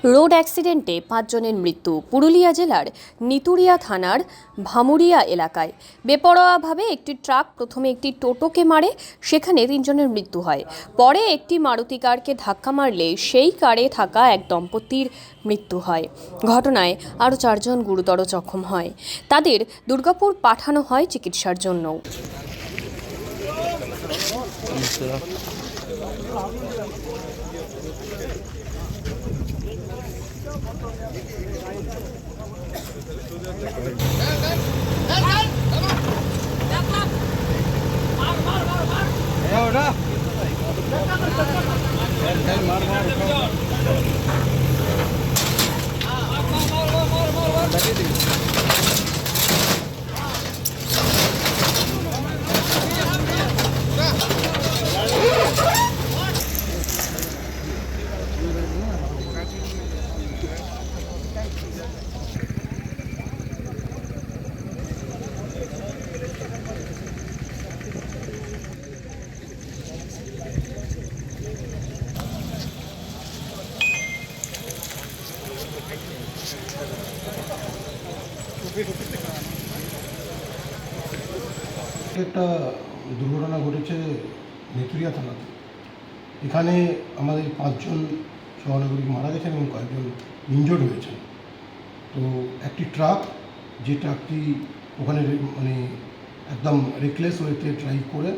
Road অ্যাক্সিডেন্টে ৫ জনের মৃত্যু পুরুলিয়া জেলার নিতুড়িয়া থানার ভামুরিয়া এলাকায়। বেপরোয়াভাবে একটি ট্রাক প্রথমে একটি টোটোকে মারে, সেখানে ৩ জনের মৃত্যু হয়। পরে একটি মারুতি কারকে ধাক্কা মারলে সেই কারে থাকা এক দম্পতির মৃত্যু হয়। ঘটনায় আরও ৪ জন গুরুতর জখম হয়। তাদের দুর্গাপুর পাঠানো হয় চিকিৎসার জন্য। একটা দুর্ঘটনা ঘটেছে নিতুড়িয়া থানাতে। এখানে আমাদের ৫ জন সহনাগরিক মারা গেছেন এবং কয়েকজন ইনজোর্ড হয়েছেন। তো একটি ট্রাক, যে ট্রাকটি ওখানে একদম রেকলেস ওয়েতে ড্রাইভ করে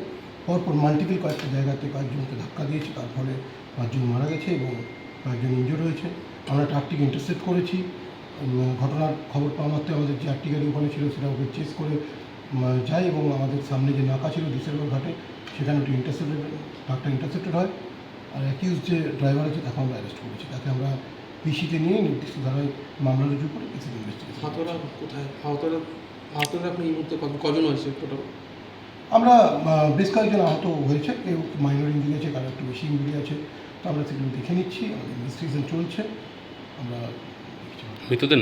পরপর মাল্টিপল কয়েকটা জায়গাতে কয়েকজনকে ধাক্কা দিয়েছে, তার ফলে ৫ জন মারা গেছে এবং কয়েকজন ইনজোর্ড হয়েছে। আমরা ট্রাকটিকে ইন্টারসেপ্ট করেছি। ঘটনার খবর পাওয়া মাত্রই আমাদের যে 8টি গাড়ি ওখানে ছিল সেটা ওকে চেস করে যায় এবং আমাদের সামনে যে নাকা ছিল ডিসেম্বর ঘাটে, সেখানে ওটি ট্রাকটা ইন্টারসেপ্টেড হয়। আর অ্যাকিউজ যে ড্রাইভার আছে তাকে আমরা অ্যারেস্ট করেছি। তাকে আমরা পিসিতে নিয়ে নির্দিষ্ট ধারায় মামলা রুজু করে পিসি ইনভেস্টিগেশন। আহতরা কোথায়? আহতরা আপনি এই মুহূর্তে কজন হয়েছে টোটাল? আমরা বেশ কয়েকজন আহত হয়েছে, কেউ মাইনর ইঞ্জুরি আছে, কারো একটু বেশি ইঞ্জুরি আছে। তো আমরা সেগুলো দেখে নিচ্ছি, আমাদের ইনভেস্টিগেশন চলছে। আমরা মৃতদের